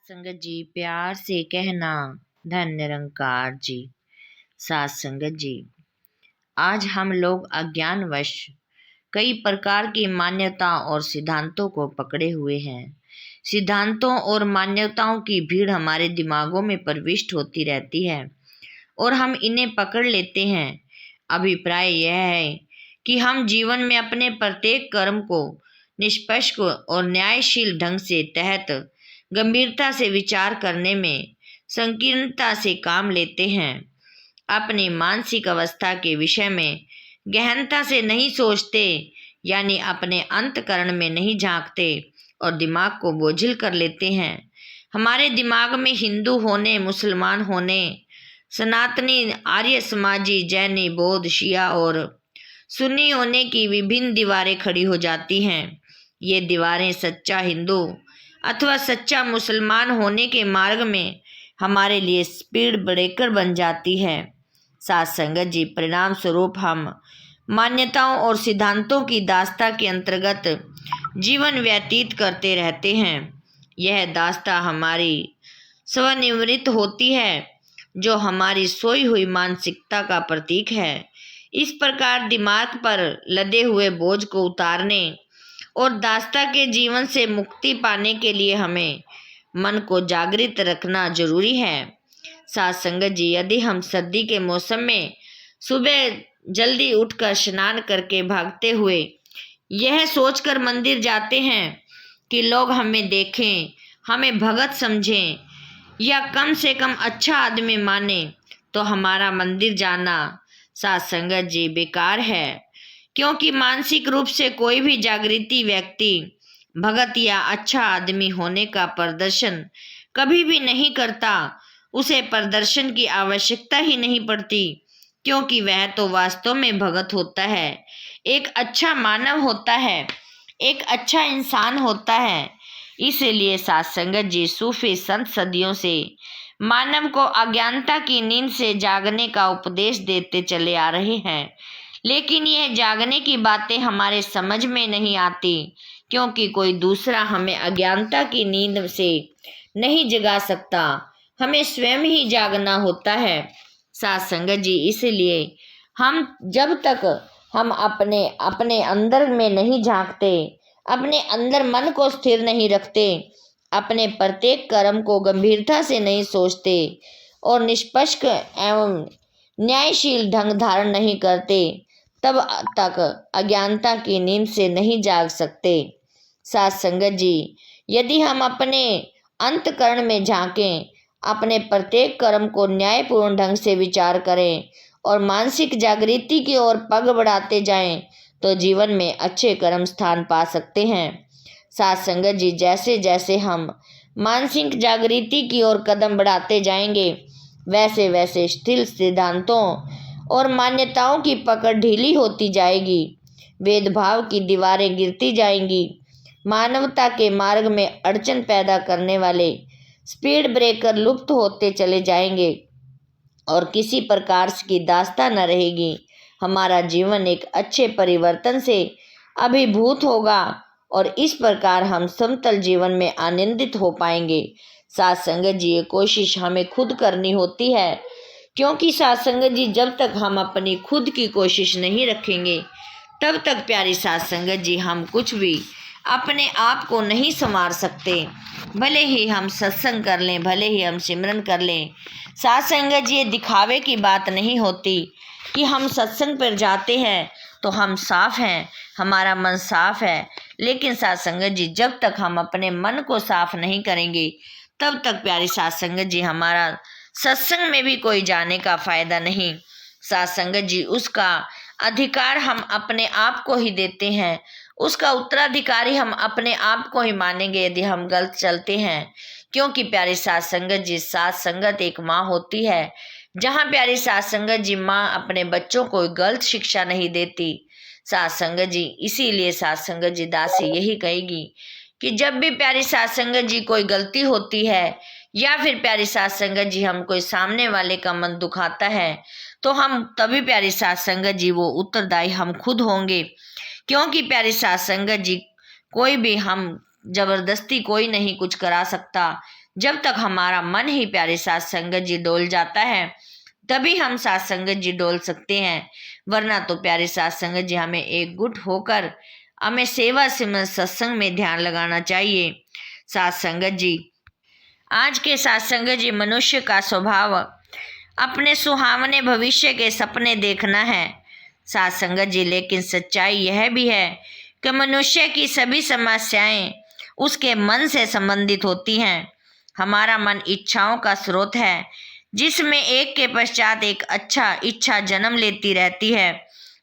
संगत जी प्यार से कहना धन निरंकार जी। सात संगत जी, आज हम लोग अज्ञानवश कई प्रकार की मान्यताओं और सिद्धांतों को पकड़े हुए हैं। सिद्धांतों और मान्यताओं की भीड़ हमारे दिमागों में प्रविष्ट होती रहती है और हम इन्हें पकड़ लेते हैं। अभिप्राय यह है कि हम जीवन में अपने प्रत्येक कर्म को निष्पक्ष और न्यायशील ढंग से तहत गंभीरता से विचार करने में संकीर्णता से काम लेते हैं। अपनी मानसिक अवस्था के विषय में गहनता से नहीं सोचते, यानी अपने अंतःकरण में नहीं झांकते और दिमाग को बोझिल कर लेते हैं। हमारे दिमाग में हिंदू होने, मुसलमान होने, सनातनी, आर्य समाजी, जैनी, बौद्ध, शिया और सुन्नी होने की विभिन्न दीवारें खड़ी हो जाती हैं। ये दीवारें सच्चा हिंदू अथवा सच्चा मुसलमान होने के मार्ग में हमारे लिए स्पीड ब्रेकर बन जाती है। साथ संगत जी, परिणाम स्वरूप हम मान्यताओं और सिद्धांतों की दास्ता के अंतर्गत जीवन व्यतीत करते रहते हैं। यह दास्ता हमारी स्वनिवृत्त होती है, जो हमारी सोई हुई मानसिकता का प्रतीक है। इस प्रकार दिमाग पर लदे हुए बोझ को उतारने और दास्ता के जीवन से मुक्ति पाने के लिए हमें मन को जागृत रखना जरूरी है। साथ संगत जी, यदि हम सर्दी के मौसम में सुबह जल्दी उठकर स्नान करके भागते हुए यह सोचकर मंदिर जाते हैं कि लोग हमें देखें, हमें भगत समझें या कम से कम अच्छा आदमी माने, तो हमारा मंदिर जाना साथ संगत जी बेकार है। क्योंकि मानसिक रूप से कोई भी जागृति व्यक्ति भगत या अच्छा आदमी होने का प्रदर्शन कभी भी नहीं करता। उसे प्रदर्शन की आवश्यकता ही नहीं पड़ती, क्योंकि वह तो वास्तव में भगत होता है, एक अच्छा मानव होता है, एक अच्छा इंसान होता है। इसलिए साथ संगत जी, सूफी संत सदियों से मानव को अज्ञानता की नींद से जागने का उपदेश देते चले आ रहे हैं, लेकिन यह जागने की बातें हमारे समझ में नहीं आती, क्योंकि कोई दूसरा हमें अज्ञानता की नींद से नहीं जगा सकता, हमें स्वयं ही जागना होता है। साथ संगत जी, इसलिए हम जब तक हम अपने अपने अंदर में नहीं झांकते, अपने अंदर मन को स्थिर नहीं रखते, अपने प्रत्येक कर्म को गंभीरता से नहीं सोचते और निष्पक्ष एवं न्यायशील ढंग धारण नहीं करते, तब तक अज्ञानता की नींद से नहीं जाग सकते। साथ संगत जी, यदि हम अपने अंतःकरण में झांकें, अपने प्रत्येक कर्म को न्यायपूर्ण ढंग से विचार करें और मानसिक जागृति की ओर पग बढ़ाते जाएं, तो जीवन में अच्छे कर्म स्थान पा सकते हैं। साथ संगत जी, जैसे जैसे हम मानसिक जागृति की ओर कदम बढ़ाते जाएंगे, वैसे वैसे स्थिर सिद्धांतों और मान्यताओं की पकड़ ढीली होती जाएगी, भेदभाव की दीवारें गिरती जाएंगी, मानवता के मार्ग में अड़चन पैदा करने वाले स्पीड ब्रेकर लुप्त होते चले जाएंगे और किसी प्रकार की दास्ता न रहेगी। हमारा जीवन एक अच्छे परिवर्तन से अभिभूत होगा और इस प्रकार हम समतल जीवन में आनंदित हो पाएंगे। साथ संगत जी, ये कोशिश हमें खुद करनी होती है, क्योंकि साथ संगत जी, जब तक हम अपनी खुद की कोशिश नहीं रखेंगे, तब तक प्यारी साथ संगत जी, हम कुछ भी अपने आप को नहीं संवार सकते। भले ही हम सत्संग कर लें, भले ही हम सिमरन कर लें, साथ संगत जी, ये दिखावे की बात नहीं होती कि हम सत्संग पर जाते हैं तो हम साफ हैं, हमारा मन साफ है। लेकिन साथ संगत जी, जब तक हम अपने मन को साफ नहीं करेंगे, तब तक प्यारी साथ संगत जी, हमारा सत्संग में भी कोई जाने का फायदा नहीं। साथ संगत जी, उसका अधिकार हम अपने आप को ही देते हैं, उसका उत्तराधिकारी हम अपने आप को ही मानेंगे यदि हम गलत चलते हैं। क्योंकि प्यारी साथ संगत जी, साथ संगत एक माँ होती है, जहाँ प्यारी साथ संगत जी माँ अपने बच्चों को गलत शिक्षा नहीं देती। साथ संगत जी, इसीलिए साथ संगत जी दासी यही कहेगी कि जब भी प्यारी साथ संगत जी कोई गलती होती है या फिर प्यारी साथ संगत जी हम कोई सामने वाले का मन दुखाता है, तो हम तभी प्यारी साथ संगत जी वो उत्तरदायी हम खुद होंगे। क्योंकि प्यारी साथ संगत जी, कोई भी हम जबरदस्ती कोई नहीं कुछ करा सकता। जब तक हमारा मन ही प्यारे साथ संगत जी डोल जाता है तभी हम साथ संगत जी डोल सकते हैं, वरना तो प्यारे साथ संगत जी हमें एकजुट होकर हमें सेवा सिमरन सत्संग में ध्यान लगाना चाहिए। साथ संगत जी, आज के साथ संगत जी, मनुष्य का स्वभाव अपने सुहावने भविष्य के सपने देखना है साथ संगत जी, लेकिन सच्चाई यह भी है कि मनुष्य की सभी समस्याएं उसके मन से संबंधित होती हैं। हमारा मन इच्छाओं का स्रोत है, जिसमें एक के पश्चात एक अच्छा इच्छा जन्म लेती रहती है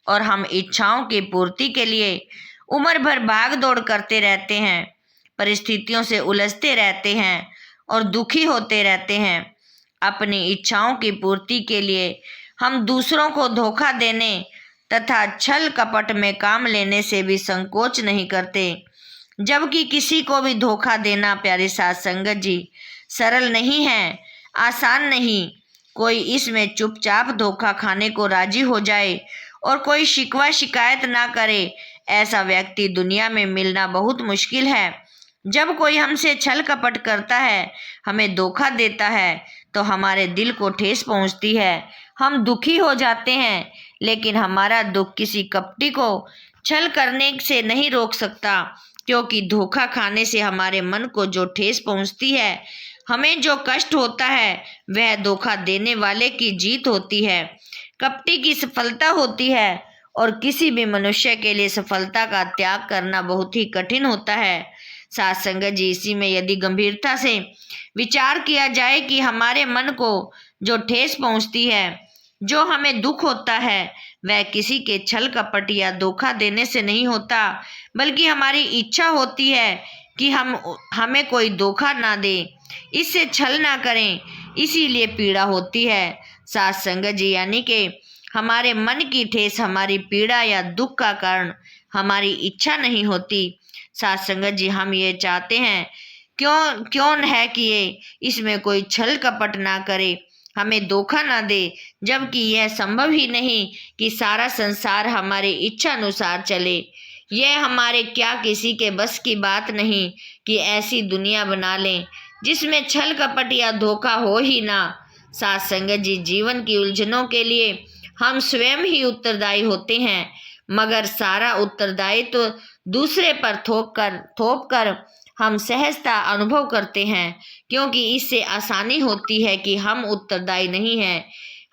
और हम इच्छाओं की पूर्ति के लिए उम्र भर भाग दौड़ करते रहते हैं, परिस्थितियों से उलझते रहते हैं और दुखी होते रहते हैं। अपनी इच्छाओं की पूर्ति के लिए हम दूसरों को धोखा देने तथा छल कपट में काम लेने से भी संकोच नहीं करते, जबकि किसी को भी धोखा देना प्यारे साथ संगत जी सरल नहीं है, आसान नहीं। कोई इसमें चुपचाप धोखा खाने को राजी हो जाए और कोई शिकवा शिकायत ना करे, ऐसा व्यक्ति दुनिया में मिलना बहुत मुश्किल है। जब कोई हमसे छल कपट करता है, हमें धोखा देता है, तो हमारे दिल को ठेस पहुंचती है, हम दुखी हो जाते हैं, लेकिन हमारा दुख किसी कपटी को छल करने से नहीं रोक सकता, क्योंकि धोखा खाने से हमारे मन को जो ठेस पहुंचती है, हमें जो कष्ट होता है, वह धोखा देने वाले की जीत होती है, कपटी की सफलता होती है। और किसी भी मनुष्य के लिए सफलता का त्याग करना बहुत ही कठिन होता है साथ संगत जी। इसी में यदि गंभीरता से विचार किया जाए कि हमारे मन को जो ठेस पहुंचती है, जो हमें दुख होता है, वह किसी के छल कपट या धोखा देने से नहीं होता, बल्कि हमारी इच्छा होती है कि हमें कोई धोखा ना दे, इससे छल ना करें, इसीलिए पीड़ा होती है साथ संगत जी। यानी कि हमारे मन की ठेस हमारी पीड़ा या दुख का कारण हमारी इच्छा नहीं होती साथ संगत जी। हम ये चाहते हैं क्यों है कि ये इसमें कोई छल कपट ना करे, हमें धोखा ना दे, जबकि यह संभव ही नहीं कि सारा संसार हमारे इच्छा अनुसार चले। यह हमारे क्या किसी के बस की बात नहीं कि ऐसी दुनिया बना लें जिसमें छल कपट या धोखा हो ही ना साथ संगत जी। जीवन की उलझनों के लिए हम स्वयं ही उत्तरदायी होते हैं, मगर सारा उत्तरदायित्व तो दूसरे पर थोप कर हम सहजता अनुभव करते हैं, क्योंकि इससे आसानी होती है कि हम उत्तरदायी नहीं हैं।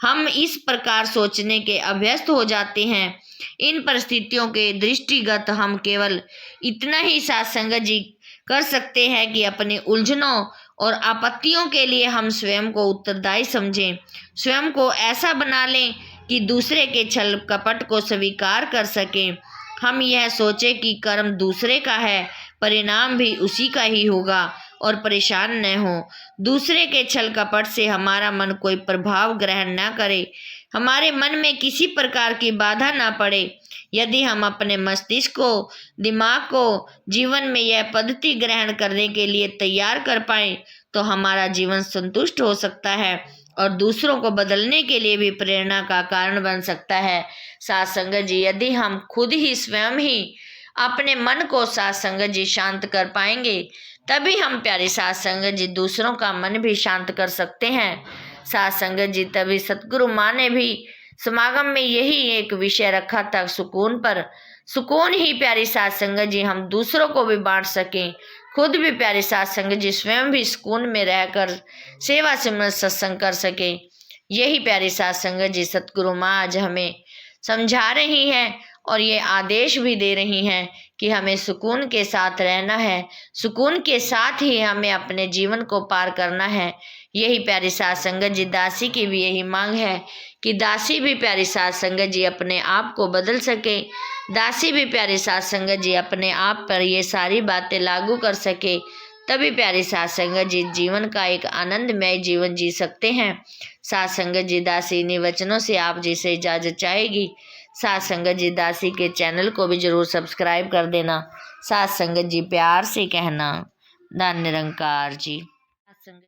हम इस प्रकार सोचने के अभ्यस्त हो जाते हैं। इन परिस्थितियों के दृष्टिगत हम केवल इतना ही साथ संगत जी कर सकते हैं कि अपनी उलझनों और आपत्तियों के लिए हम स्वयं को उत्तरदायी समझें, स्वयं को ऐसा बना लें कि दूसरे के छल कपट को स्वीकार कर सकें। हम यह सोचें कि कर्म दूसरे का है, परिणाम भी उसी का ही होगा, और परेशान न हो। दूसरे के छल कपट से हमारा मन कोई प्रभाव ग्रहण न करे, हमारे मन में किसी प्रकार की बाधा न पड़े। यदि हम अपने मस्तिष्क को, दिमाग को जीवन में यह पद्धति ग्रहण करने के लिए तैयार कर पाएं, तो हमारा जीवन संतुष्ट हो सकता है और दूसरों को बदलने के लिए भी प्रेरणा का कारण बन सकता है साथ संगत जी। यदि हम खुद ही स्वयं ही अपने मन को साथ संगत जी शांत कर पाएंगे, तभी हम प्यारे साथ संगत जी दूसरों का मन भी शांत कर सकते हैं साथ संगत जी। तभी सतगुरु माँ ने भी समागम में यही एक विषय रखा था, सुकून पर। सुकून ही प्यारी साथ संगत जी हम दूसरों को भी बांट सकें, खुद भी प्यारे साथ संगत जी स्वयं भी सुकून में रहकर सेवा सिमरन सत्संग कर सके। यही प्यारे साथ संगत जी सतगुरु माँ आज हमें समझा रही हैं और ये आदेश भी दे रही हैं कि हमें सुकून के साथ रहना है, सुकून के साथ ही हमें अपने जीवन को पार करना है। यही प्यारी साथ संगत जी दासी की भी यही मांग है कि दासी भी प्यारी साथ संगत जी अपने आप को बदल सके, दासी भी प्यारी साथ संगत जी अपने आप पर ये सारी बातें लागू कर सके, तभी प्यारी साथ संगत जी जीवन का एक आनंदमय जीवन जी सकते हैं। साथ संगत जी दासी इन्हीं वचनों से आप जी से इजाज़त चाहेगी। साथ संगत जी दासी के चैनल को भी जरूर सब्सक्राइब कर देना। साथ संगत जी प्यार से कहना, धन्य निरंकार जी।